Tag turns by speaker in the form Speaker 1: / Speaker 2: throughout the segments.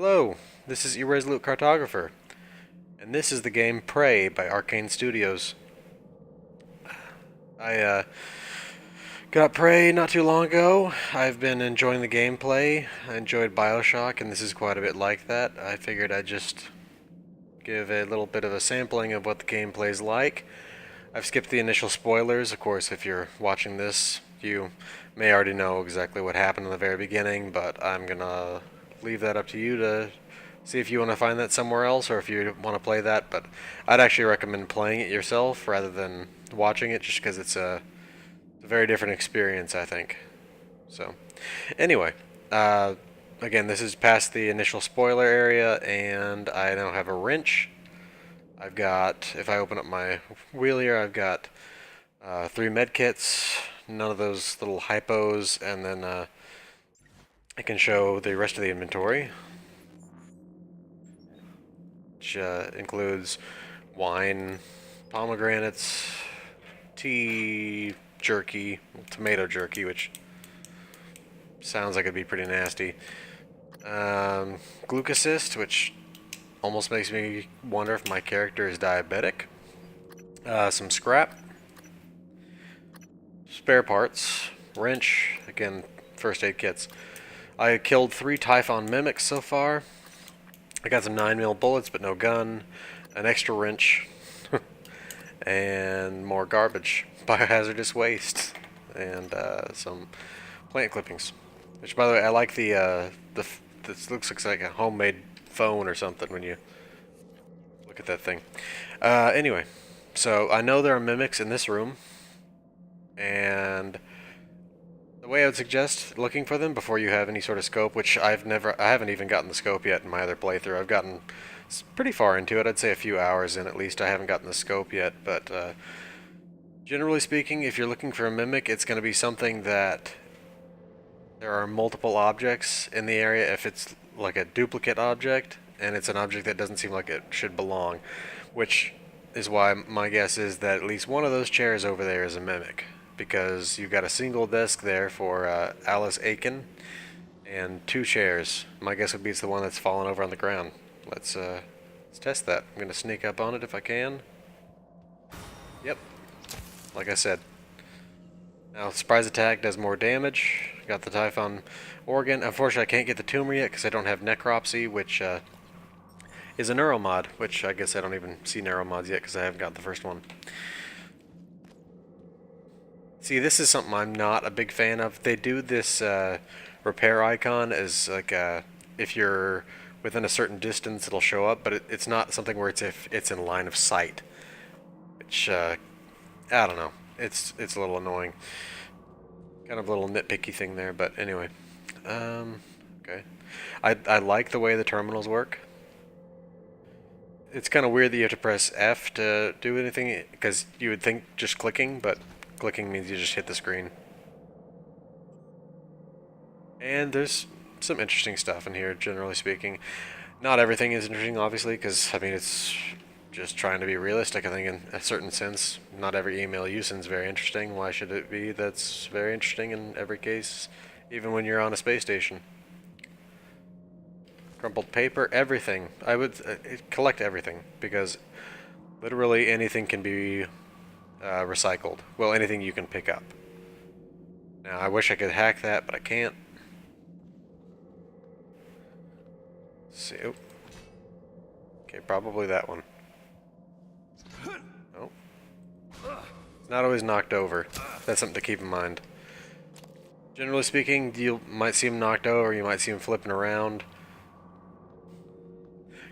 Speaker 1: Hello, this is Irresolute Cartographer, and this is the game Prey by Arkane Studios. I got Prey not too long ago. I've been enjoying the gameplay. I enjoyed Bioshock, and this is quite a bit like that. I figured I'd just give a little bit of a sampling of what the gameplay's like. I've skipped the initial spoilers. Of course, if you're watching this, you may already know exactly what happened in the very beginning, but I'm gonna leave that up to you to see if you want to find that somewhere else or if you want to play that. But I'd actually recommend playing it yourself rather than watching it, just because it's a very different experience, I think. So, anyway, again, this is past the initial spoiler area, and I now have a wrench. I've got, if I open up my wheel here, I've got 3 med kits, none of those little hypos, and then I can show the rest of the inventory, which includes wine, pomegranates, tea, jerky, tomato jerky, which sounds like it'd be pretty nasty, glucosist, which almost makes me wonder if my character is diabetic, some scrap, spare parts, wrench, again, first aid kits. I killed 3 Typhon mimics so far. I got some 9mm bullets, but no gun, an extra wrench, and more garbage, biohazardous waste, and some plant clippings. Which, by the way, I like this looks like a homemade phone or something when you look at that thing. Anyway, so I know there are mimics in this room, and the way I would suggest looking for them before you have any sort of scope, which I haven't even gotten the scope yet in my other playthrough. I've gotten pretty far into it. I'd say a few hours in at least. I haven't gotten the scope yet, but generally speaking, if you're looking for a mimic, it's going to be something that there are multiple objects in the area. If it's like a duplicate object, and it's an object that doesn't seem like it should belong, which is why my guess is that at least one of those chairs over there is a mimic, because you've got a single desk there for Alice Aiken, and 2 chairs. My guess would be it's the one that's fallen over on the ground. Let's test that. I'm gonna sneak up on it if I can. Yep, like I said. Now, surprise attack does more damage. Got the Typhon organ. Unfortunately, I can't get the tumor yet because I don't have necropsy, which is a Neuro Mod, which I guess I don't even see Neuro Mods yet because I haven't got the first one. See, this is something I'm not a big fan of. They do this repair icon as like if you're within a certain distance, it'll show up, but it's not something where it's if it's in line of sight, which I don't know. It's a little annoying. Kind of a little nitpicky thing there, but anyway. Okay. I like the way the terminals work. It's kind of weird that you have to press F to do anything, because you would think just clicking, but clicking means you just hit the screen. And there's some interesting stuff in here, generally speaking. Not everything is interesting, obviously, because, I mean, it's just trying to be realistic, I think, in a certain sense. Not every email you send is very interesting. Why should it be that's very interesting in every case, even when you're on a space station? Crumpled paper, everything. I would collect everything, because literally anything can be recycled. Well, anything you can pick up. Now, I wish I could hack that, but I can't. Let's see. Oh. Okay, probably that one. Oh. It's not always knocked over. That's something to keep in mind. Generally speaking, you might see him knocked over, you might see him flipping around.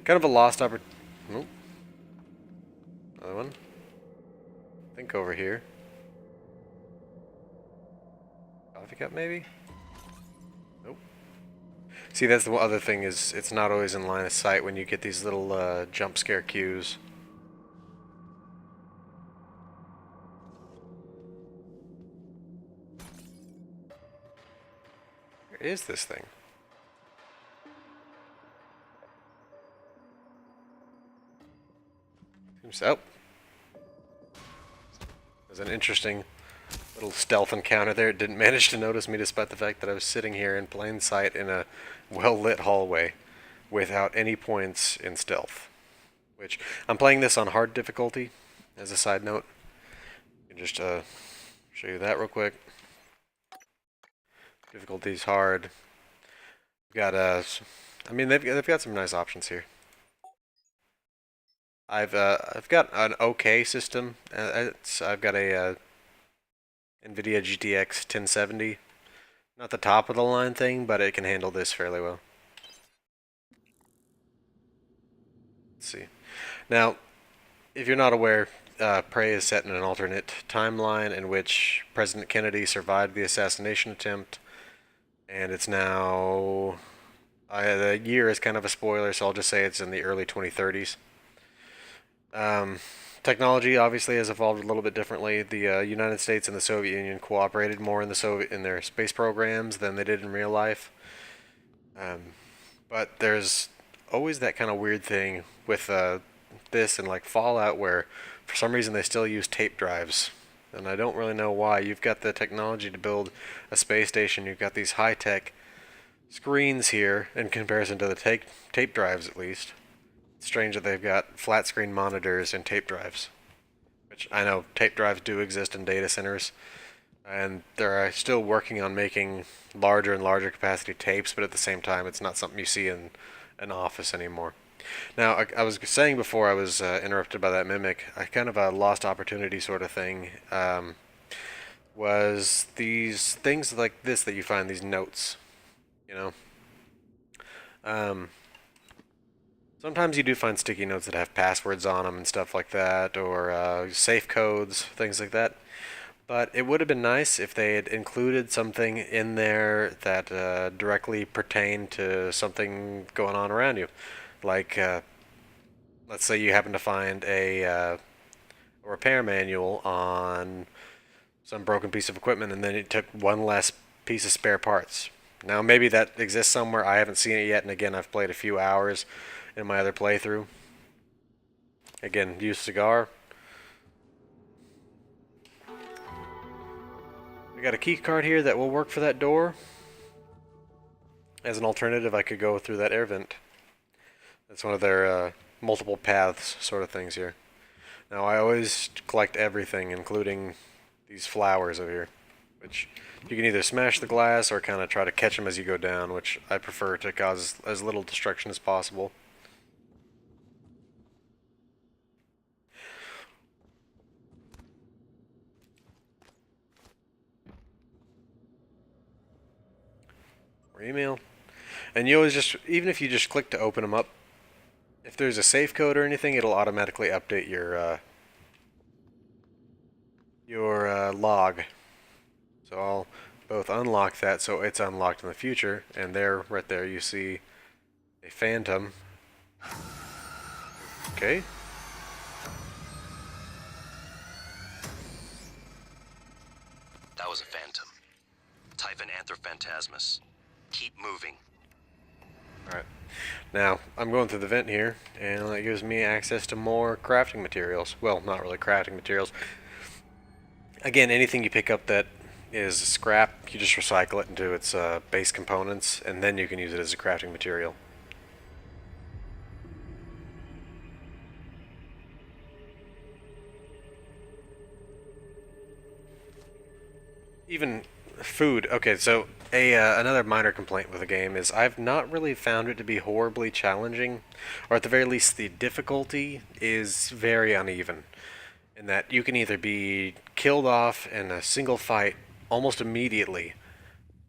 Speaker 1: Kind of a lost opportunity. Oh. Another one. I think over here. Coffee cup, maybe? Nope. See, that's the other thing, is it's not always in line of sight when you get these little jump scare cues. Where is this thing? Seems oh. There's an interesting little stealth encounter there. It didn't manage to notice me despite the fact that I was sitting here in plain sight in a well-lit hallway. without any points in stealth. Which, I'm playing this on hard difficulty, as a side note. I can just show you that real quick. Difficulty's hard. Got I mean they've got some nice options here. I've got an okay system. I've got a NVIDIA GTX 1070. Not the top of the line thing, but it can handle this fairly well. Let's see. Now, if you're not aware, Prey is set in an alternate timeline in which President Kennedy survived the assassination attempt, and it's now... the year is kind of a spoiler, so I'll just say it's in the early 2030s. Technology obviously has evolved a little bit differently. The United States and the Soviet Union cooperated more in their space programs than they did in real life. But there's always that kind of weird thing with this and like Fallout where for some reason they still use tape drives. And I don't really know why. You've got the technology to build a space station. You've got these high-tech screens here in comparison to the tape drives at least. It's strange that they've got flat screen monitors and tape drives. Which I know tape drives do exist in data centers. And they're still working on making larger and larger capacity tapes, but at the same time it's not something you see in an office anymore. Now, I was saying before I was interrupted by that mimic, a kind of a lost opportunity sort of thing was these things like this that you find, these notes, you know. Sometimes you do find sticky notes that have passwords on them and stuff like that, or safe codes, things like that. But it would have been nice if they had included something in there that directly pertained to something going on around you. Like, let's say you happen to find a repair manual on some broken piece of equipment and then it took one less piece of spare parts. Now, maybe that exists somewhere. I haven't seen it yet, and again, I've played a few hours in my other playthrough. Again, use cigar. We got a key card here that will work for that door. As an alternative, I could go through that air vent. That's one of their multiple paths sort of things here. Now, I always collect everything, including these flowers over here, which you can either smash the glass or kind of try to catch them as you go down, which I prefer to cause as little destruction as possible. Or email. And you always just, even if you just click to open them up, if there's a safe code or anything, it'll automatically update your log. So I'll both unlock that so it's unlocked in the future, and there, right there, you see a phantom. Okay.
Speaker 2: That was a phantom. Type an Anthrophantasmus. Keep moving.
Speaker 1: Alright. Now, I'm going through the vent here, and that gives me access to more crafting materials. Well, not really crafting materials. Again, anything you pick up that is scrap, you just recycle it into its base components, and then you can use it as a crafting material. Even food. Okay, so another minor complaint with the game is I've not really found it to be horribly challenging, or at the very least the difficulty is very uneven, in that you can either be killed off in a single fight almost immediately,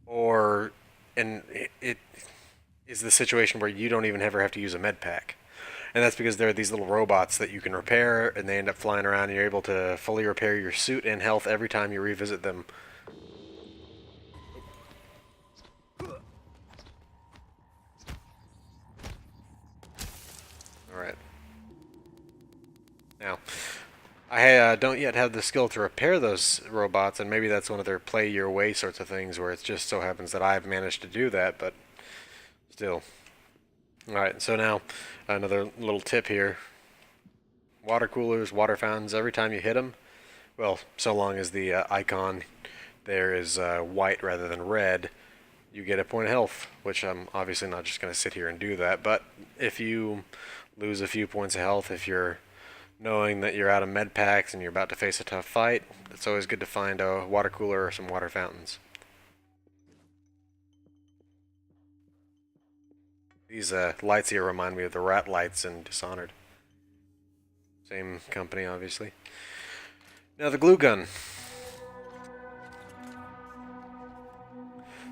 Speaker 1: or it is the situation where you don't even ever have to use a med pack. And that's because there are these little robots that you can repair, and they end up flying around, and you're able to fully repair your suit and health every time you revisit them. Alright. Now, I don't yet have the skill to repair those robots, and maybe that's one of their play your way sorts of things, where it just so happens that I've managed to do that, but still. Alright, so now, another little tip here. Water coolers, water fountains, every time you hit them, well, so long as the icon there is white rather than red, you get a point of health, which I'm obviously not just going to sit here and do that, but if you lose a few points of health, if you're knowing that you're out of med packs and you're about to face a tough fight, it's always good to find a water cooler or some water fountains. These lights here remind me of the rat lights in Dishonored. Same company, obviously. Now the glue gun.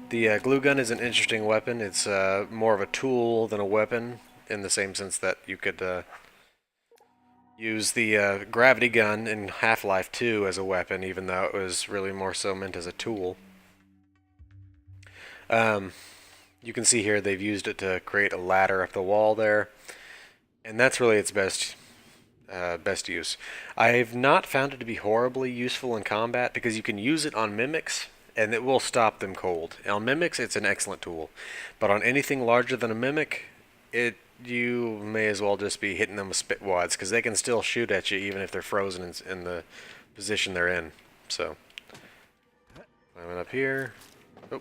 Speaker 1: The glue gun is an interesting weapon. It's more of a tool than a weapon, in the same sense that you could use the gravity gun in Half-Life 2 as a weapon, even though it was really more so meant as a tool. You can see here they've used it to create a ladder up the wall there, and that's really its best use. I've not found it to be horribly useful in combat because you can use it on mimics and it will stop them cold. On mimics, it's an excellent tool, but on anything larger than a mimic, you may as well just be hitting them with spit wads because they can still shoot at you even if they're frozen in the position they're in. So, climbing up here. Oh.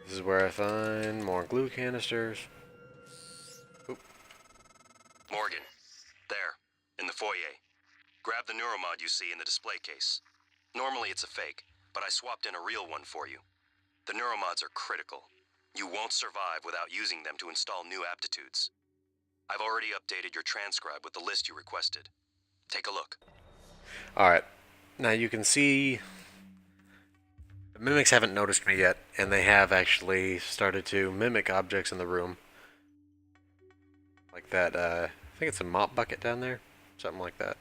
Speaker 1: This is where I find more glue canisters. Oh.
Speaker 2: Morgan, there, in the foyer. Grab the Neuro Mod you see in the display case. Normally it's a fake, but I swapped in a real one for you. The Neuro Mods are critical. You won't survive without using them to install new aptitudes. I've already updated your transcribe with the list you requested. Take a look.
Speaker 1: Alright, now you can see the mimics haven't noticed me yet, and they have actually started to mimic objects in the room. Like that, I think it's a mop bucket down there, something like that.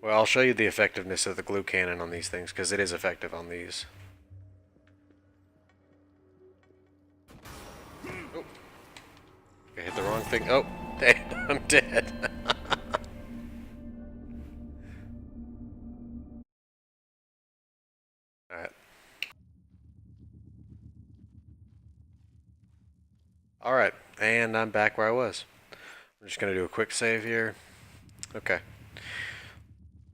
Speaker 1: Well, I'll show you the effectiveness of the glue cannon on these things, because it is effective on these. Oh. I hit the wrong thing. Oh, damn, I'm dead. Alright. Alright, and I'm back where I was. I'm just going to do a quick save here. Okay.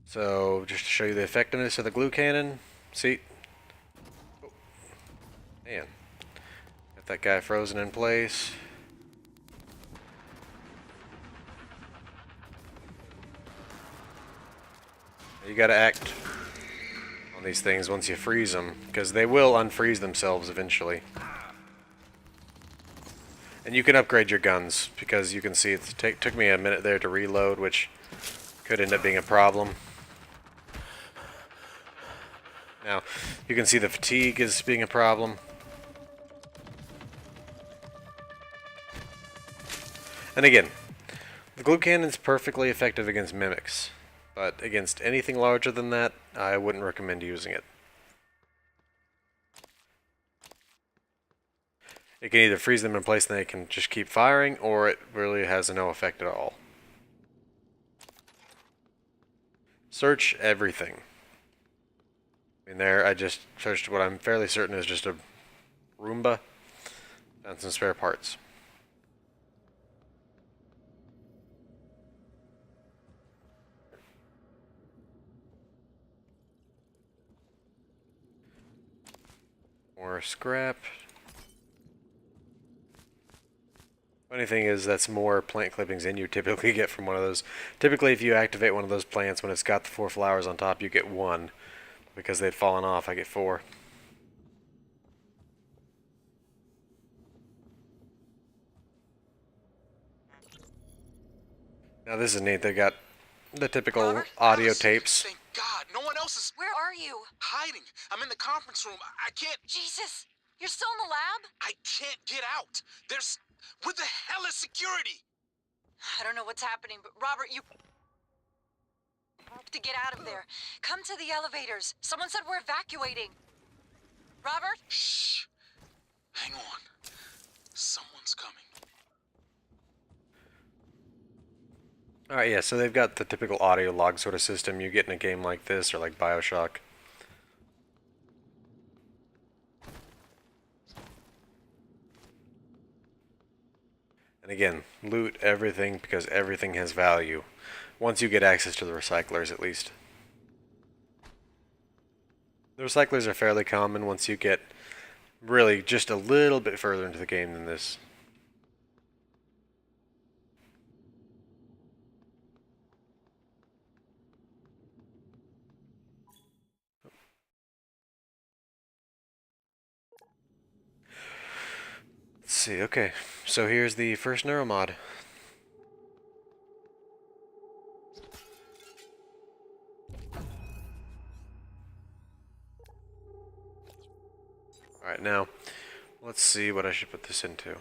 Speaker 1: So, just to show you the effectiveness of the glue cannon. See? Oh. Man. Got that guy frozen in place. You gotta act on these things once you freeze them, because they will unfreeze themselves eventually. And you can upgrade your guns, because you can see it took me a minute there to reload, which could end up being a problem. Now, you can see the fatigue is being a problem. And again, the glue cannon's perfectly effective against mimics, but against anything larger than that, I wouldn't recommend using it. It can either freeze them in place and they can just keep firing, or it really has no effect at all. Search everything. In there, I just searched what I'm fairly certain is just a Roomba and some spare parts. More scrap. Funny thing is, that's more plant clippings than you typically get from one of those. Typically, if you activate one of those plants when it's got the 4 flowers on top, you get 1. Because they'd fallen off, I get 4. Now this is neat. They got the typical
Speaker 3: Robert?
Speaker 1: audio
Speaker 3: Alice,
Speaker 1: tapes.
Speaker 3: Thank God, no one else is
Speaker 4: Where are you?
Speaker 3: hiding. I'm in the conference room. I can't.
Speaker 4: Jesus! You're still in the lab?
Speaker 3: I can't get out. There's. What the hell is security?
Speaker 4: I don't know what's happening, but Robert, you have to get out of there. Come to the elevators. Someone said we're evacuating. Robert?
Speaker 3: Shh. Hang on. Someone's coming.
Speaker 1: Alright, yeah, so they've got the typical audio log sort of system you get in a game like this, or like Bioshock. And again, loot everything because everything has value. Once you get access to the recyclers, at least. The recyclers are fairly common once you get really just a little bit further into the game than this. Let's see, okay. So here's the first Neuro Mod. Alright, now, let's see what I should put this into. I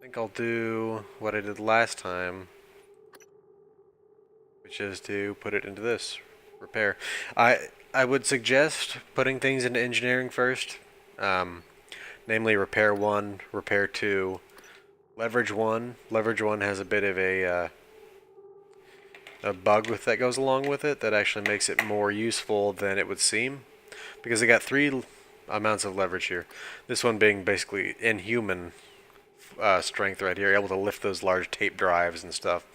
Speaker 1: think I'll do what I did last time, which is to put it into this. Repair. I would suggest putting things into engineering first. Namely repair 1, repair 2, leverage 1. Leverage 1 has a bit of a bug that goes along with it that actually makes it more useful than it would seem. Because they got 3 amounts of leverage here. This one being basically inhuman strength right here, able to lift those large tape drives and stuff.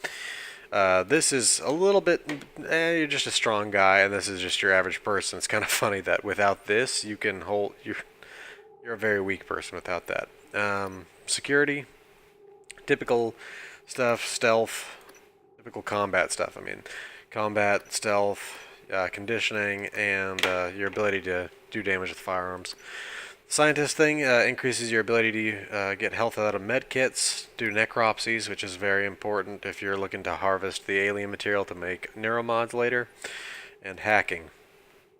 Speaker 1: This is a little bit, you're just a strong guy, and this is just your average person. It's kind of funny that without this, you can hold, you're a very weak person without that. Security, typical stuff, stealth, typical combat stuff. I mean, combat, stealth, conditioning, and your ability to do damage with firearms. Scientist thing increases your ability to get health out of med kits, do necropsies, which is very important if you're looking to harvest the alien material to make neuromods later, and hacking,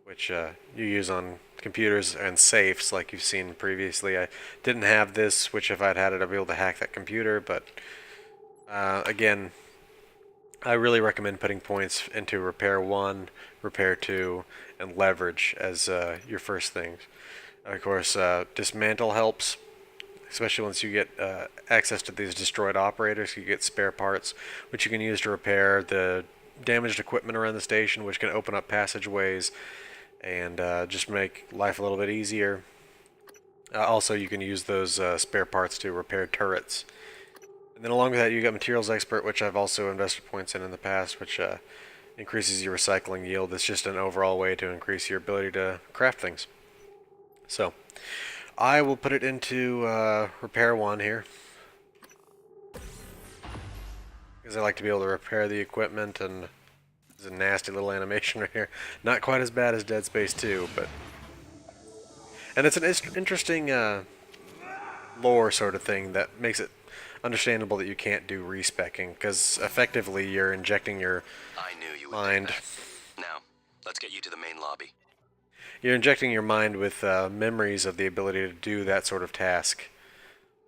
Speaker 1: which you use on computers and safes like you've seen previously. I didn't have this, which if I'd had it I'd be able to hack that computer, but again, I really recommend putting points into repair 1, repair 2, and leverage as your first things. Of course, dismantle helps, especially once you get access to these destroyed operators. You get spare parts, which you can use to repair the damaged equipment around the station, which can open up passageways and just make life a little bit easier. Also, you can use those spare parts to repair turrets. And then along with that, you got Materials Expert, which I've also invested points in the past, which increases your recycling yield. It's just an overall way to increase your ability to craft things. So, I will put it into repair 1 here, because I like to be able to repair the equipment, and there's a nasty little animation right here. Not quite as bad as Dead Space 2, but... And it's an interesting lore sort of thing that makes it understandable that you can't do respecking, because effectively you're injecting your
Speaker 2: I knew you would
Speaker 1: mind.
Speaker 2: do that. Now, let's get you to the main lobby.
Speaker 1: You're injecting your mind with memories of the ability to do that sort of task.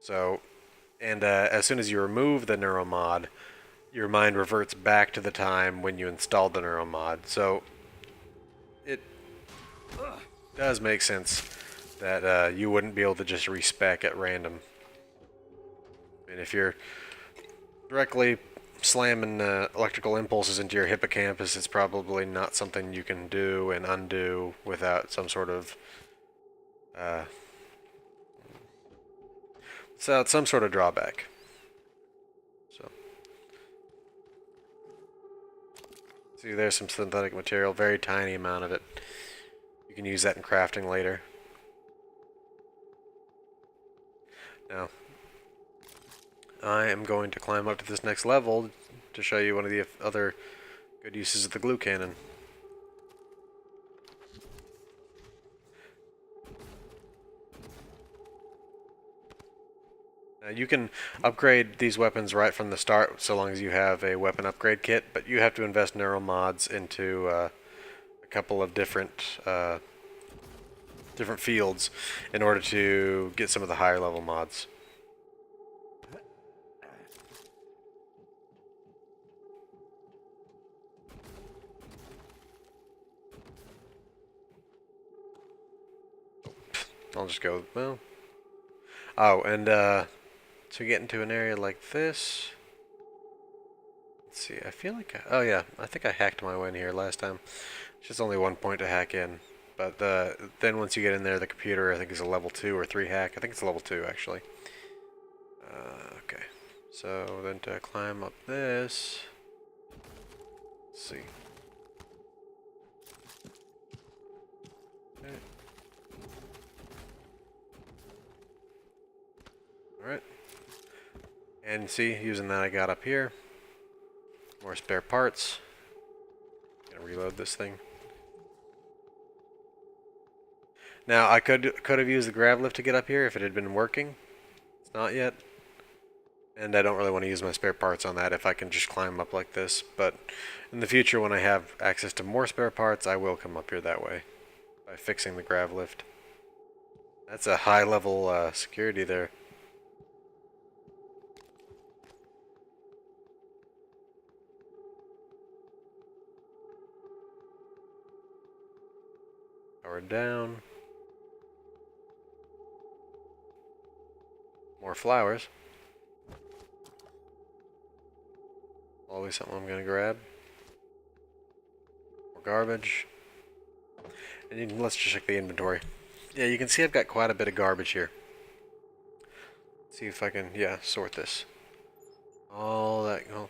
Speaker 1: So, and as soon as you remove the Neuro Mod, your mind reverts back to the time when you installed the Neuro Mod. So, it does make sense that you wouldn't be able to just respec at random. And if you're directly slamming electrical impulses into your hippocampus, it's probably not something you can do and undo without some sort of without some sort of drawback. So, see, there's some synthetic material, very tiny amount of it. You can use that in crafting later. Now, I am going to climb up to this next level to show you one of the other good uses of the glue cannon. Now, you can upgrade these weapons right from the start so long as you have a weapon upgrade kit, but you have to invest Neuro Mods into a couple of different fields in order to get some of the higher level mods. I'll just go, well... Oh, and to get into an area like this... Let's see, I feel like... oh yeah, I think I hacked my way in here last time. It's just only 1 point to hack in. But then once you get in there, the computer, I think, is a level 2 or 3 hack. I think it's a level 2, actually. Okay. So, then to climb up this... Let's see. Alright. And see, using that I got up here. More spare parts. Gonna reload this thing. Now, I could have used the grav lift to get up here if it had been working. It's not yet. And I don't really want to use my spare parts on that if I can just climb up like this. But in the future, when I have access to more spare parts, I will come up here that way. By fixing the grav lift. That's a high level security there. Power down. More flowers. Always something I'm gonna grab. More garbage. And let's just check the inventory. Yeah, you can see I've got quite a bit of garbage here. See if I can, yeah, sort this. All that, oh,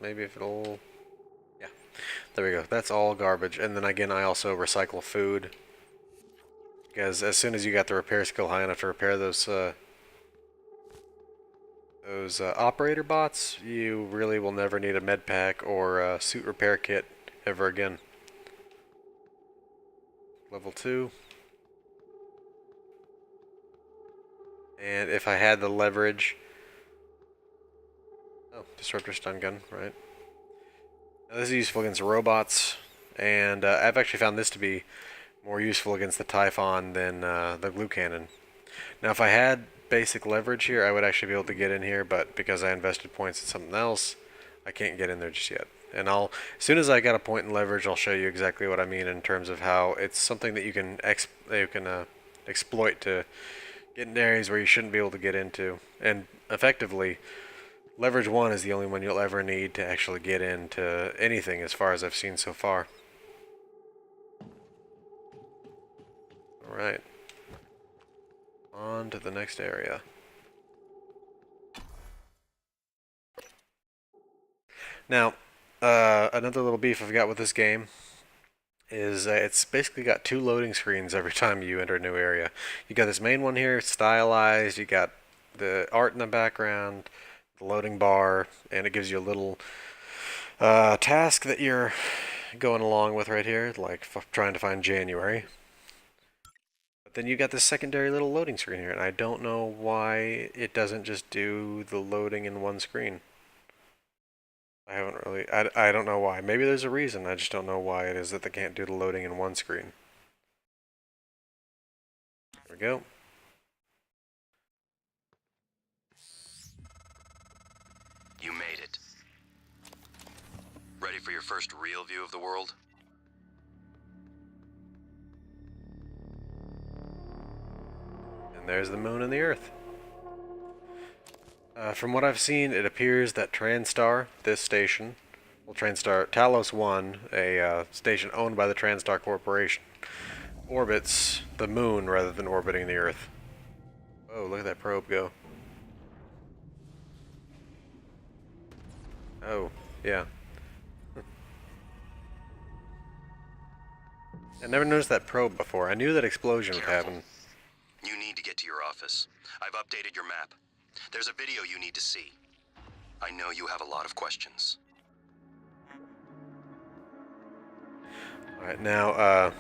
Speaker 1: maybe if it'll, yeah. There we go. That's all garbage. And then again, I also recycle food. Because as soon as you got the repair skill high enough to repair those operator bots, you really will never need a med pack or a suit repair kit ever again. Level 2. And if I had the leverage... Oh, disruptor stun gun, right. Now, this is useful against robots, and I've actually found this to be more useful against the Typhon than the glue cannon. Now, if I had basic leverage here, I would actually be able to get in here, but because I invested points in something else, I can't get in there just yet. And as soon as I got a point in leverage, I'll show you exactly what I mean in terms of how it's something that you can exploit to get in areas where you shouldn't be able to get into. And effectively, leverage 1 is the only one you'll ever need to actually get into anything as far as I've seen so far. Alright. On to the next area. Now, another little beef I've got with this game is it's basically got 2 loading screens every time you enter a new area. You got this main one here, stylized, you got the art in the background, the loading bar, and it gives you a little task that you're going along with right here, like trying to find January. But then you got this secondary little loading screen here, and I don't know why it doesn't just do the loading in one screen. I haven't really, I don't know why. Maybe there's a reason, I just don't know why it is that they can't do the loading in one screen. There we go.
Speaker 2: You made it. Ready for your first real view of the world?
Speaker 1: And there's the moon and the earth. From what I've seen, it appears that Transtar, this station, well, Transtar Talos 1, a station owned by the Transtar Corporation, orbits the moon rather than orbiting the Earth. Oh, look at that probe go. Oh, yeah. I never noticed that probe before. I knew that explosion would happen.
Speaker 2: You need to get to your office. I've updated your map. There's a video you need to see. I know you have a lot of questions.
Speaker 1: Alright, now,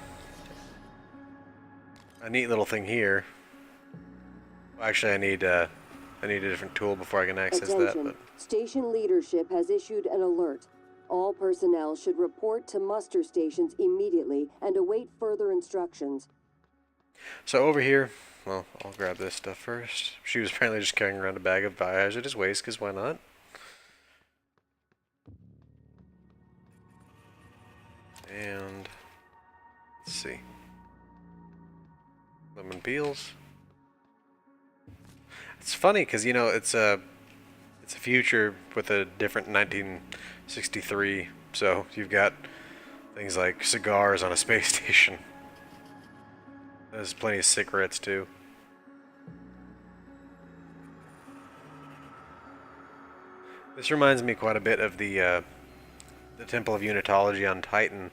Speaker 1: a neat little thing here. Well, actually, I need a different tool before I can access that. But
Speaker 5: Station leadership has issued an alert. All personnel should report to muster stations immediately and await further instructions.
Speaker 1: so over here, well, I'll grab this stuff first. She was apparently just carrying around a bag of biohazardous waste, because why not? And let's see. Lemon peels. It's funny because you know it's a future with a different 1963. So you've got things like cigars on a space station. There's plenty of cigarettes too. This reminds me quite a bit of the Temple of Unitology on Titan.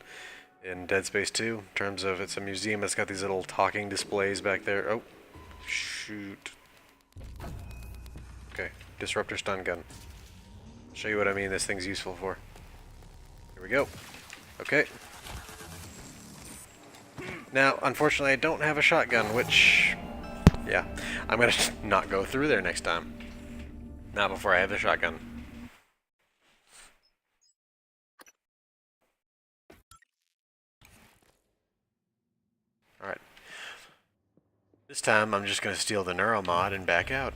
Speaker 1: in Dead Space 2, in terms of it's a museum that's got these little talking displays back there. Oh, shoot. Okay, disruptor stun gun. Show you what I mean this thing's useful for. Here we go. Okay. Now, unfortunately, I don't have a shotgun, which, yeah, I'm gonna not go through there next time. Not before I have the shotgun. Alright. This time, I'm just gonna steal the Neuro Mod and back out.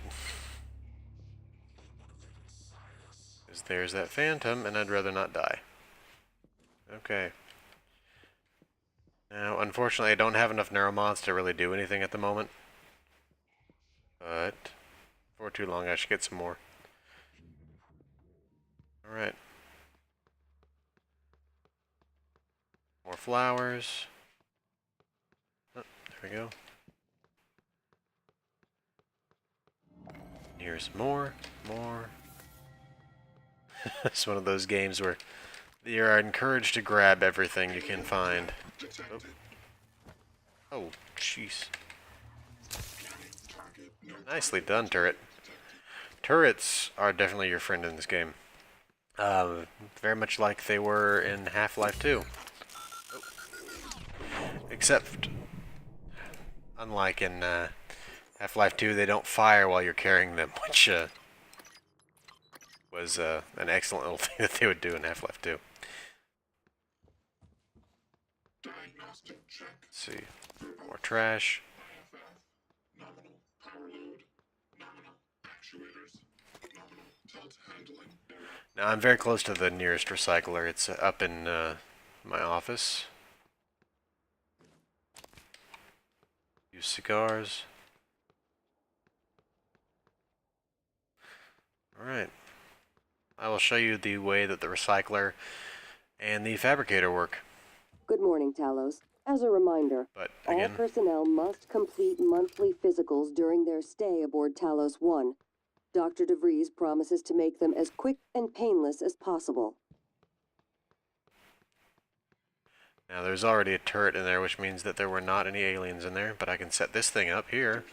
Speaker 1: Because there's that phantom, and I'd rather not die. Okay. Now, unfortunately, I don't have enough Neuro Mods to really do anything at the moment. But, for too long, I should get some more. Alright. More flowers. Oh, there we go. Here's more. It's one of those games where you are encouraged to grab everything you can find. Oh, jeez. Nicely done, turret. Turrets are definitely your friend in this game. Very much like they were in Half-Life 2. Except, unlike in Half-Life 2, they don't fire while you're carrying them, which was an excellent little thing that they would do in Half-Life 2. Let's see. More trash. Now, I'm very close to the nearest recycler. It's up in my office. Use cigars. Alright. I will show you the way that the recycler and the fabricator work.
Speaker 5: Good morning, Talos. As a reminder,
Speaker 1: But
Speaker 5: all
Speaker 1: again,
Speaker 5: personnel must complete monthly physicals during their stay aboard Talos 1. Dr. DeVries promises to make them as quick and painless as possible.
Speaker 1: now there's already a turret in there, which means that there were not any aliens in there, but I can set this thing up here.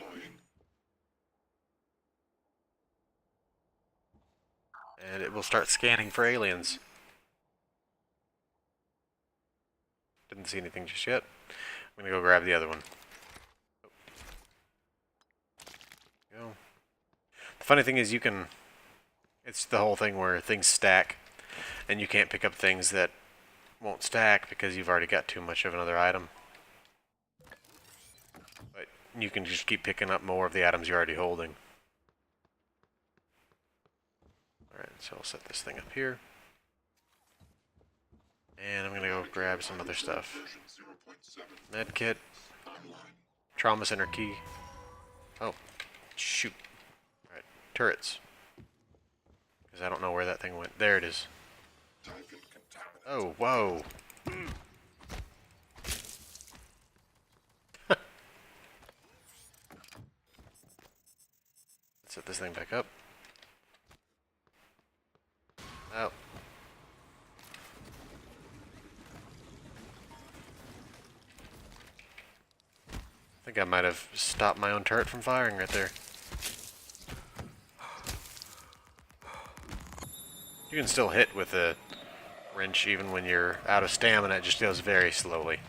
Speaker 1: And it will start scanning for aliens. Didn't see anything just yet. I'm gonna go grab the other one. Go. The funny thing is it's the whole thing where things stack, and you can't pick up things that won't stack because you've already got too much of another item. But you can just keep picking up more of the items you're already holding. Alright, so I'll set this thing up here. And I'm gonna go grab some other stuff. Medkit. Trauma center key. Oh, shoot. Alright, turrets. Because I don't know where that thing went. There it is. Oh, whoa. Set this thing back up. Oh. I think I might have stopped my own turret from firing right there. You can still hit with a wrench even when you're out of stamina, it just goes very slowly.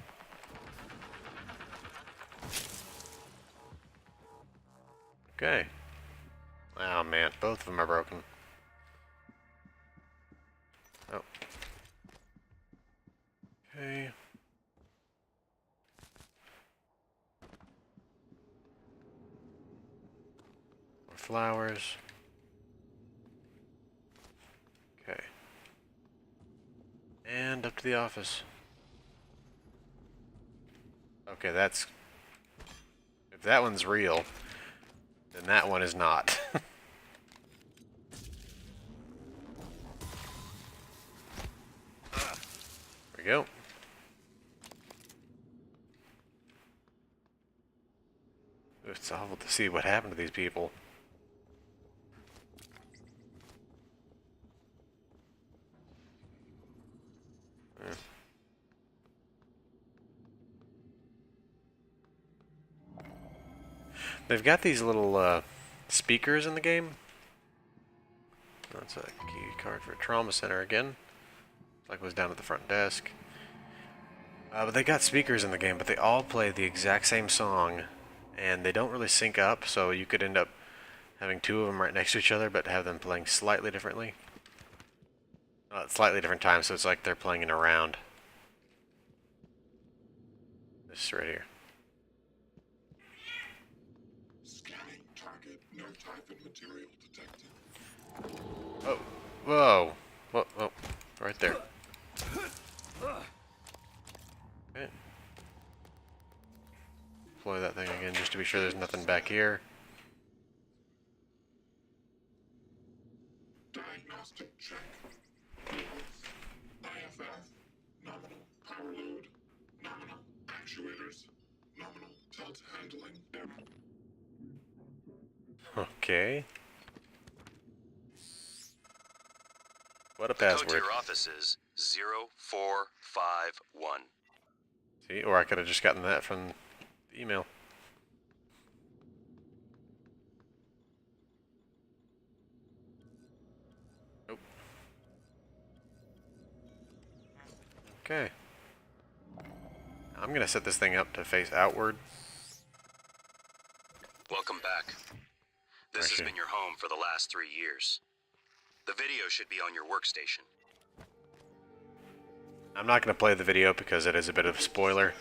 Speaker 1: Okay. Oh man, both of them are broken. Oh. Okay. More flowers. Okay. And up to the office. Okay, that's... If that one's real, then that one is not. There we go. It's awful to see what happened to these people. they've got these little speakers in the game. That's a key card for a trauma center again. Like it was down at the front desk. But they got speakers in the game, but they all play the exact same song, and they don't really sync up, so you could end up having two of them right next to each other, but have them playing slightly differently. Slightly different times, so it's like they're playing in a round. This right here.
Speaker 6: Scanning target, no type of material detected.
Speaker 1: Oh, whoa, whoa, whoa, right there. Okay. Deploy that thing again just to be sure there's nothing back here.
Speaker 6: Diagnostic check. IFF, nominal. Power load, nominal. Actuators, nominal. Tilt handling.
Speaker 1: Okay. What a
Speaker 2: The code to
Speaker 1: password.
Speaker 2: your office is 0451.
Speaker 1: See, or I could have just gotten that from the email. Nope. Okay. I'm gonna set this thing up to face outward.
Speaker 2: Welcome back. This has
Speaker 1: Actually-
Speaker 2: been your home for the last 3 years. The video should be on your workstation.
Speaker 1: I'm not gonna play the video because it is a bit of a spoiler.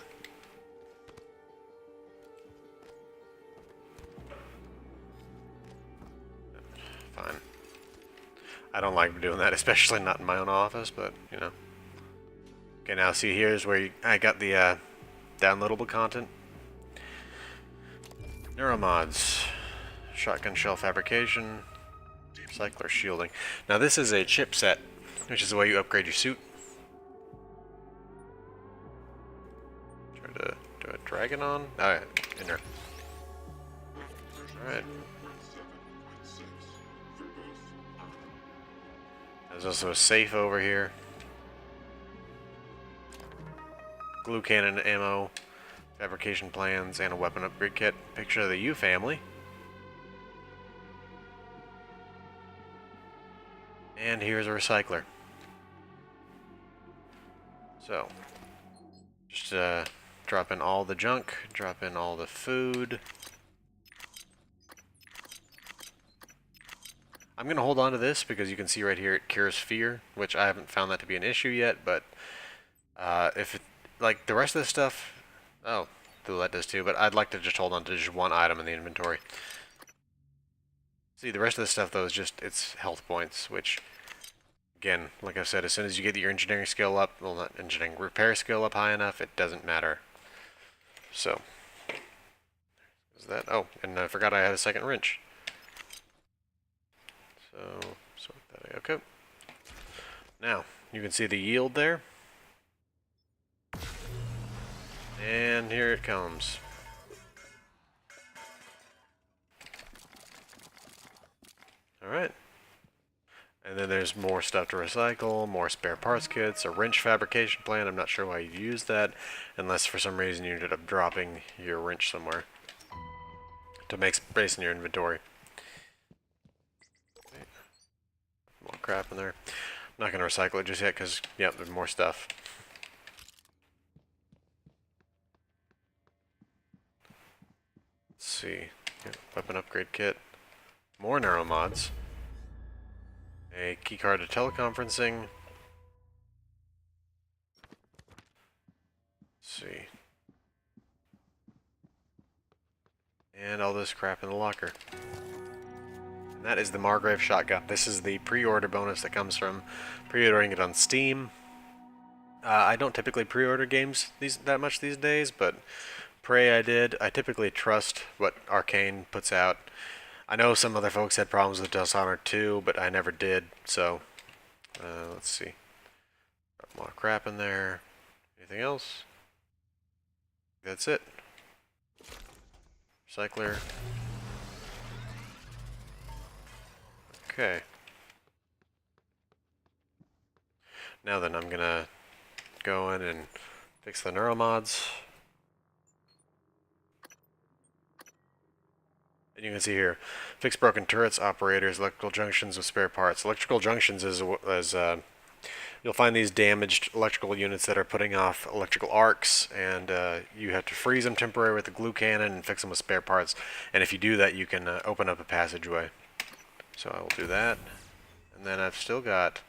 Speaker 1: Fine. I don't like doing that, especially not in my own office, but, you know. Okay, now see, here's where I got the downloadable content. Neuro Mods. Shotgun shell fabrication. Cycler shielding. Now this is a chipset, which is the way you upgrade your suit. Try to do a dragon on. Alright, in there. Alright. There's also a safe over here. Glue cannon ammo, fabrication plans, and a weapon upgrade kit. Picture of the U family. And here's a recycler. So, just drop in all the junk, drop in all the food. I'm going to hold on to this because you can see right here it cures fear, which I haven't found that to be an issue yet, but if it, like the rest of this stuff, oh, that does too, but I'd like to just hold on to just one item in the inventory. See, the rest of the stuff though is just, it's health points, which, again, like I said, as soon as you get your engineering skill up, well not engineering, repair skill up high enough, it doesn't matter. So, is that, oh, and I forgot I had a second wrench. So, sort that out. Okay. Now, you can see the yield there. And here it comes. Alright. And then there's more stuff to recycle, more spare parts kits, a wrench fabrication plan. I'm not sure why you'd use that, unless for some reason you ended up dropping your wrench somewhere to make space in your inventory. More crap in there. I'm not going to recycle it just yet because, yeah, there's more stuff. Let's see. Yeah, weapon upgrade kit. More Neuro Mods. A keycard to teleconferencing. Let's see. And all this crap in the locker. And that is the Margrave shotgun. This is the pre-order bonus that comes from pre-ordering it on Steam. I don't typically pre-order games that much these days, but Prey I did. I typically trust what Arkane puts out. I know some other folks had problems with Dishonored 2, but I never did, so let's see. Got more crap in there. Anything else? That's it. Recycler. Okay. Now then, I'm gonna go in and fix the Neuro Mods. And you can see here, fix broken turrets, operators, electrical junctions with spare parts. Electrical junctions is you'll find these damaged electrical units that are putting off electrical arcs, and you have to freeze them temporarily with a glue cannon and fix them with spare parts. And if you do that, you can open up a passageway. So I will do that. And then I've still got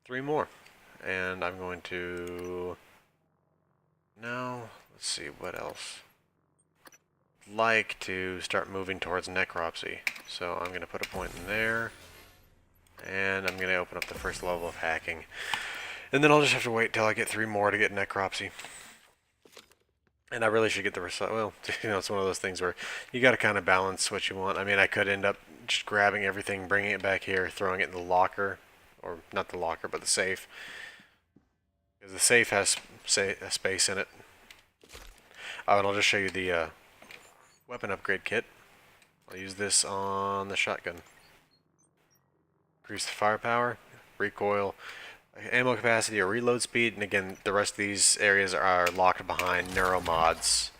Speaker 1: 3 more. And I'm going to... No, let's see, what else? Like to start moving towards necropsy. So I'm going to put a point in there. And I'm going to open up the first level of hacking. And then I'll just have to wait till I get 3 more to get necropsy. And I really should get the well, you know, it's one of those things where you got to kind of balance what you want. I mean, I could end up just grabbing everything, bringing it back here, throwing it in the locker. Or not the locker, but the safe. Because the safe has a space in it. Oh, and I'll just show you the weapon upgrade kit. I'll use this on the shotgun. Increase the firepower, recoil, ammo capacity, or reload speed, and again, the rest of these areas are locked behind Neuro Mods.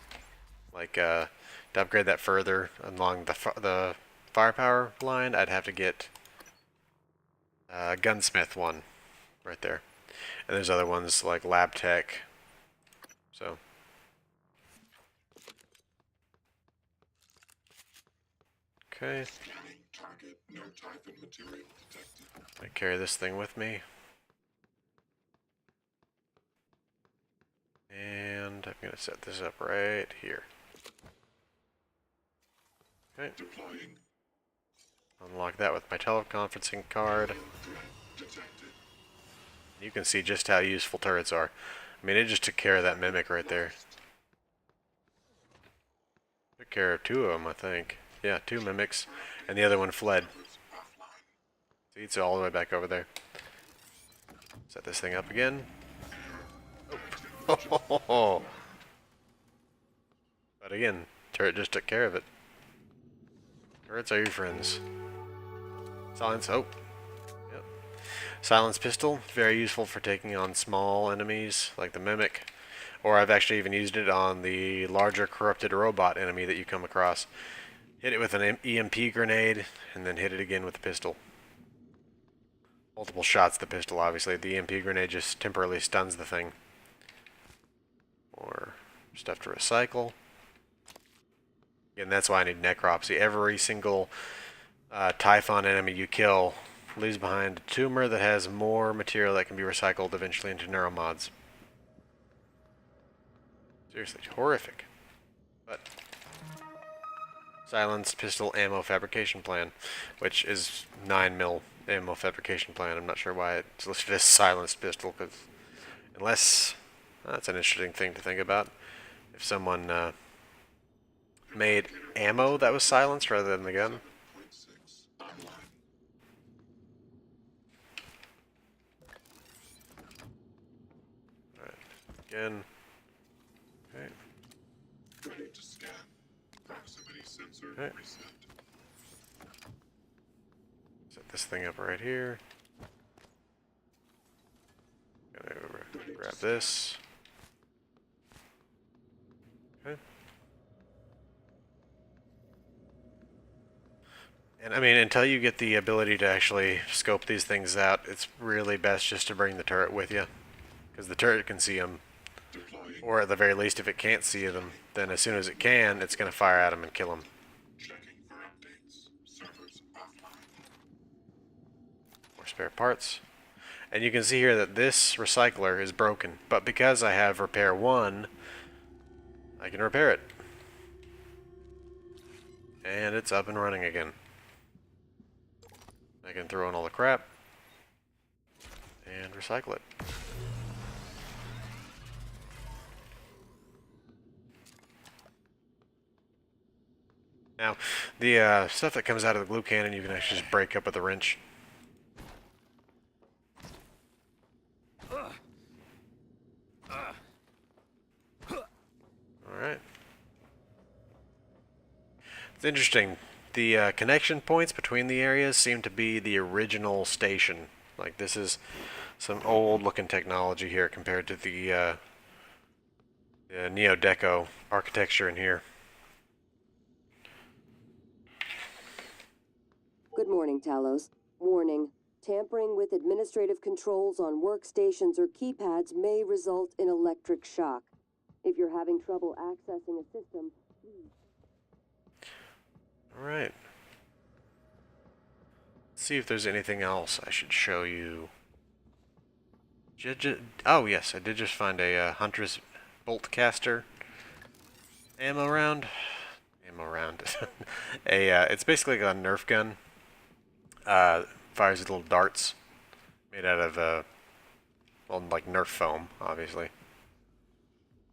Speaker 1: Like, to upgrade that further along the firepower line, I'd have to get Gunsmith one right there. And there's other ones like Lab Tech. So. Okay.
Speaker 6: Scanning target. No type and material detected.
Speaker 1: I carry this thing with me. And I'm going to set this up right here. Okay.
Speaker 6: Deploying.
Speaker 1: Unlock that with my teleconferencing card.
Speaker 6: Detected.
Speaker 1: You can see just how useful turrets are. I mean, it just took care of that mimic right there. Took care of 2 of them, I think. Yeah, 2 mimics, and the other one fled. See, it's all the way back over there. Set this thing up again. Oh. But again, turret just took care of it. Turrets are your friends. Silence. Oh. Yep. Silence pistol, very useful for taking on small enemies like the mimic. Or I've actually even used it on the larger corrupted robot enemy that you come across. Hit it with an EMP grenade, and then hit it again with the pistol. Multiple shots the pistol, obviously. The EMP grenade just temporarily stuns the thing. Or stuff to recycle. And that's why I need necropsy. Every single Typhon enemy you kill leaves behind a tumor that has more material that can be recycled eventually into Neuro Mods. Seriously, horrific. But silenced pistol ammo fabrication plan, which is 9mm ammo fabrication plan. I'm not sure why it's listed as silenced pistol, because unless that's an interesting thing to think about. If someone made ammo that was silenced rather than the gun. Alright, again. Okay.
Speaker 6: Ready to scan. Proximity sensor
Speaker 1: Okay.
Speaker 6: reset.
Speaker 1: Set this thing up right here. Gonna grab this. Okay. And I mean, until you get the ability to actually scope these things out, it's really best just to bring the turret with you. Because the turret can see them.
Speaker 6: Deploying.
Speaker 1: Or at the very least, if it can't see them, then as soon as it can, it's going to fire at them and kill them.
Speaker 6: Checking for updates. Servers offline.
Speaker 1: More spare parts. And you can see here that this recycler is broken. But because I have repair 1, I can repair it. And it's up and running again. I can throw in all the crap and recycle it. Now, the stuff that comes out of the glue cannon you can actually just break up with a wrench. Alright. It's interesting. The connection points between the areas seem to be the original station. Like, this is some old looking technology here compared to the Neo-Deco architecture in here.
Speaker 5: Good morning, Talos. Warning. Tampering with administrative controls on workstations or keypads may result in electric shock. If you're having trouble accessing a system, please...
Speaker 1: Alright. See if there's anything else I should show you. Oh yes, I did just find a Huntress bolt caster ammo round. It's basically like a Nerf gun. Fires little darts made out of well, like Nerf foam, obviously.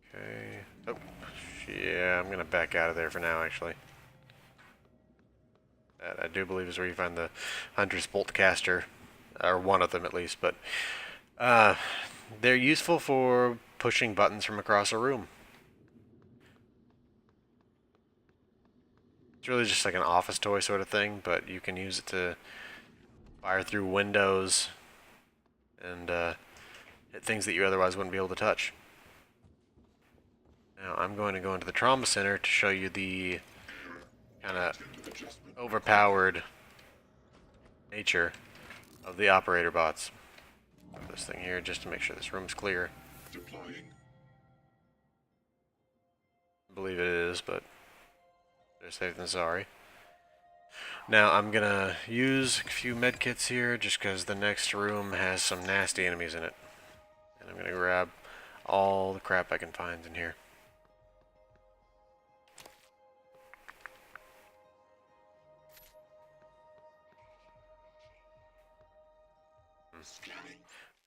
Speaker 1: Okay. Oh, yeah, I'm gonna back out of there for now, actually. That I do believe is where you find the Huntress bolt caster, or one of them at least. But they're useful for pushing buttons from across a room. It's really just like an office toy sort of thing, but you can use it to fire through windows and hit things that you otherwise wouldn't be able to touch. Now I'm going to go into the trauma center to show you the kind of overpowered nature of the operator bots. Put this thing here just to make sure this room's clear.
Speaker 6: Deploying.
Speaker 1: I believe it is, but better safe than sorry. Now I'm gonna use a few medkits here just because the next room has some nasty enemies in it. And I'm gonna grab all the crap I can find in here.
Speaker 6: Scanning.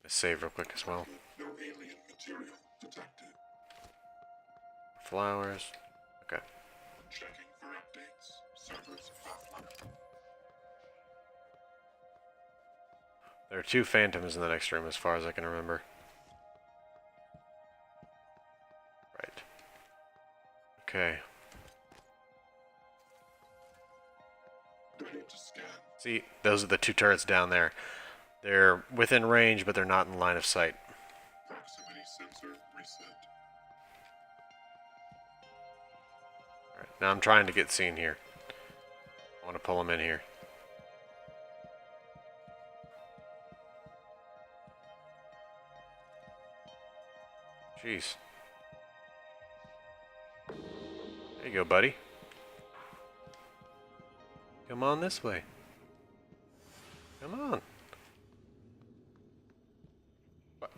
Speaker 1: Let's save real quick as well.
Speaker 6: No alien material detected.
Speaker 1: Flowers. Okay.
Speaker 6: Checking for updates. Servers offline.
Speaker 1: There are 2 phantoms in the next room as far as I can remember. Right. Okay.
Speaker 6: Ready to scan.
Speaker 1: See, those are the 2 turrets down there. They're within range, but they're not in line of sight.
Speaker 6: Proximity sensor reset.
Speaker 1: Alright, now I'm trying to get seen here. I want to pull them in here. Jeez. There you go, buddy. Come on this way. Come on. What?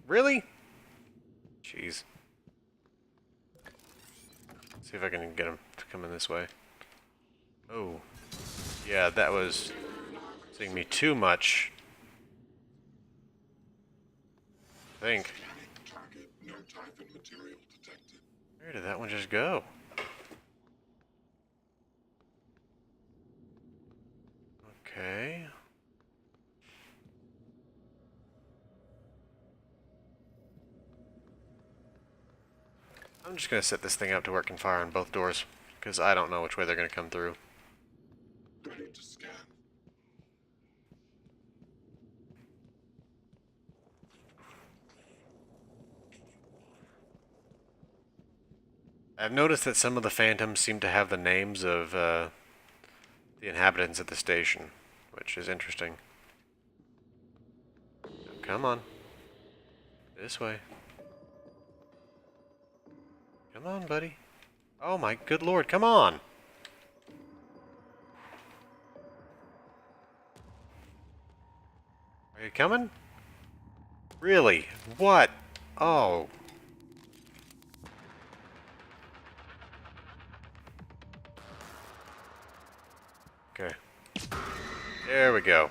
Speaker 1: Really? Jeez. See if I can get him to come in this way. Oh. Yeah, that was seeing me too much. I think.
Speaker 6: Scanning target. No typhon material detected.
Speaker 1: Where did that one just go? Okay. I'm just going to set this thing up to work and fire on both doors, because I don't know which way they're going to come through.
Speaker 6: Ready to scan.
Speaker 1: I've noticed that some of the phantoms seem to have the names of the inhabitants at the station, which is interesting. Come on. This way. Come on, buddy. Oh my good lord, come on! Are you coming? Really? What? Oh. Okay. There we go.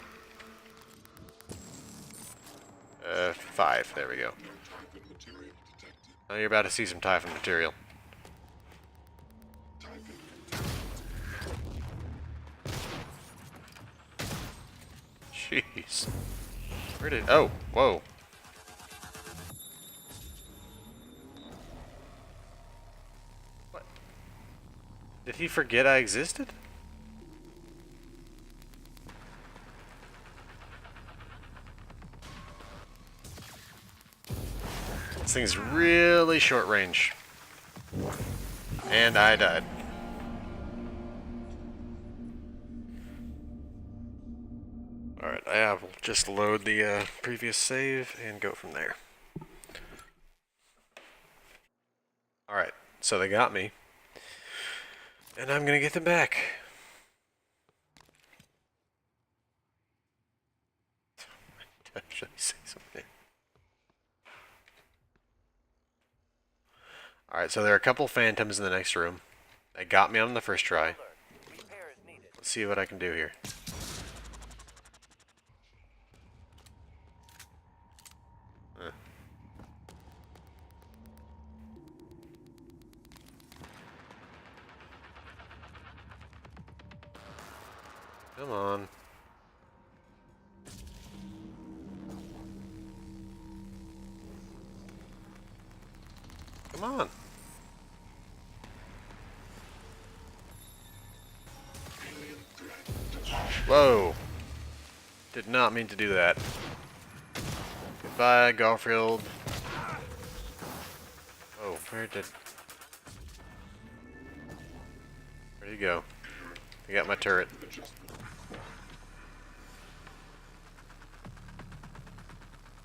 Speaker 1: 5. There we go.
Speaker 6: No typhon material detected.
Speaker 1: Now you're about to see some Typhon material.
Speaker 6: Typhon.
Speaker 1: Jeez. Where did... Oh, whoa. What? Did he forget I existed? This thing's really short range. And I died. I will just load the previous save and go from there. Alright, so they got me. And I'm gonna get them back. Should I say something? Alright, so there are a couple phantoms in the next room. They got me on the first try. Let's see what I can do here. Come on. Come on. Whoa. Did not mean to do that. Goodbye, Garfield. Oh, where'd you go? I got my turret.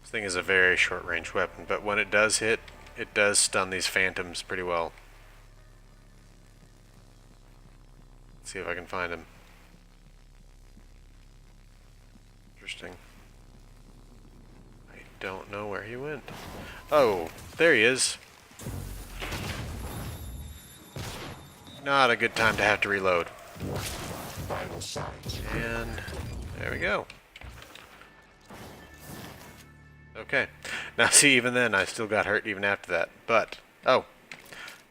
Speaker 1: This thing is a very short-range weapon, but when it does hit, it does stun these phantoms pretty well. Let's see if I can find him. Interesting. I don't know where he went. Oh, there he is. Not a good time to have to reload. And there we go. Okay. Now see, even then I still got hurt even after that. But, oh,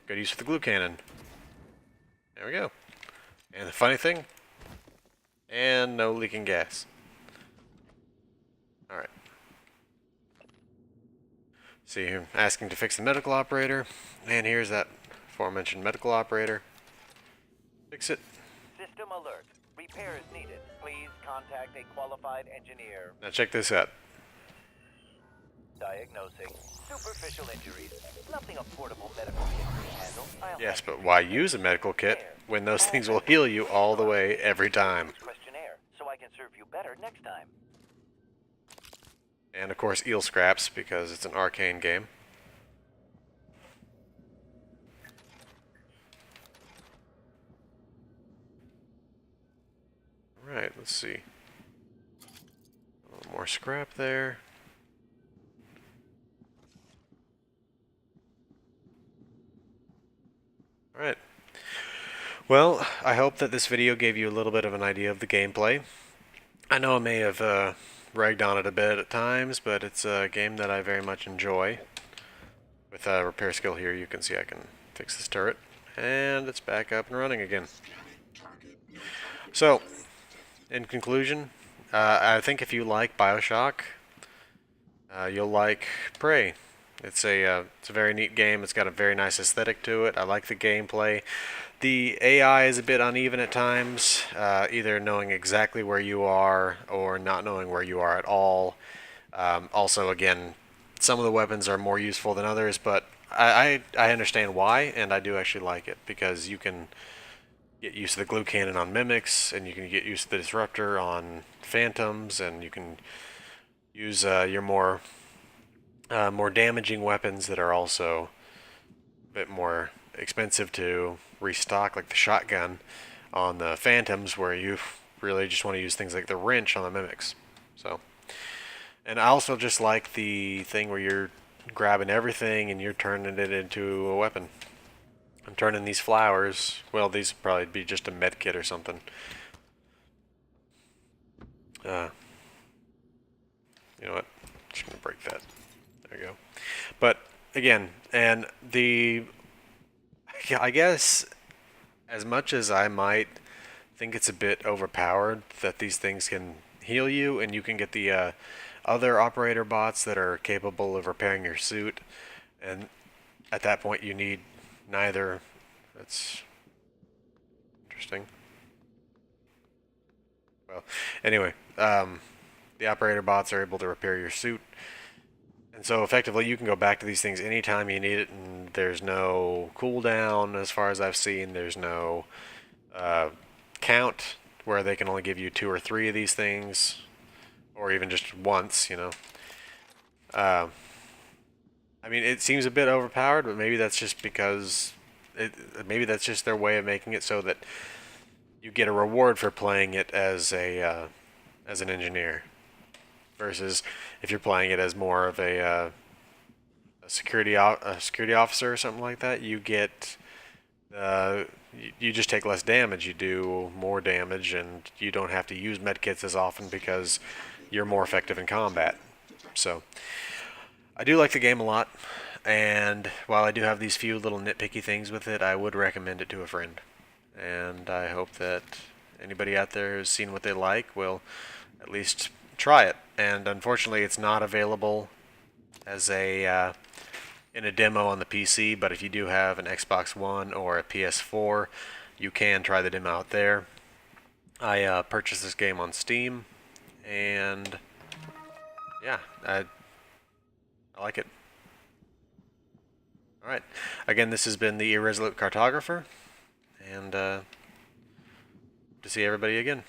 Speaker 1: good use of the glue cannon. There we go. And the funny thing, and no leaking gas. Alright. See, you're asking to fix the medical operator, and here's that aforementioned medical operator. Fix it.
Speaker 7: System alert. Repair is needed. Please contact a qualified engineer.
Speaker 1: Now check this out.
Speaker 7: Diagnosing superficial injuries. Nothing a portable medical kit can handle.
Speaker 1: Yes, but why use a medical kit when those things will heal you all the way every time?
Speaker 7: Questionnaire, so I can serve you better next time.
Speaker 1: And of course eel scraps, because it's an Arkane game. Alright, let's see. A little more scrap there. Alright. Well, I hope that this video gave you a little bit of an idea of the gameplay. I know I may have ragged on it a bit at times, but it's a game that I very much enjoy. With repair skill here, you can see I can fix this turret. And it's back up and running again. So, in conclusion, I think if you like BioShock, you'll like Prey. It's a very neat game. It's got a very nice aesthetic to it. I like the gameplay. The AI is a bit uneven at times, either knowing exactly where you are or not knowing where you are at all. Also, again, some of the weapons are more useful than others, but I understand why, and I do actually like it, because you can get used to the glue cannon on mimics, and you can get used to the disruptor on phantoms, and you can use your more damaging weapons that are also a bit more expensive to restock, like the shotgun on the phantoms, where you really just want to use things like the wrench on the mimics. So, and I also just like the thing where you're grabbing everything and you're turning it into a weapon. I'm turning these flowers, well, these would probably be just a med kit or something. You know what? I'm just gonna break that. There you go. But again, and I guess as much as I might think it's a bit overpowered that these things can heal you, and you can get the other operator bots that are capable of repairing your suit, and at that point you need neither. That's interesting. Well, anyway, the operator bots are able to repair your suit. And so effectively you can go back to these things anytime you need it, and there's no cooldown as far as I've seen. There's no count where they can only give you 2 or 3 of these things, or even just once, you know. I mean, it seems a bit overpowered, but maybe that's just because maybe that's just their way of making it so that you get a reward for playing it as as an engineer, versus if you're playing it as more of a security officer or something like that. You get you just take less damage. You do more damage, and you don't have to use medkits as often because you're more effective in combat. So I do like the game a lot, and while I do have these few little nitpicky things with it, I would recommend it to a friend. And I hope that anybody out there who's seen what they like will at least try it. And unfortunately, it's not available as a in a demo on the PC, but if you do have an Xbox One or a PS4, you can try the demo out there. I purchased this game on Steam, and yeah, I like it. Alright, again, this has been the Irresolute Cartographer, and to see everybody again.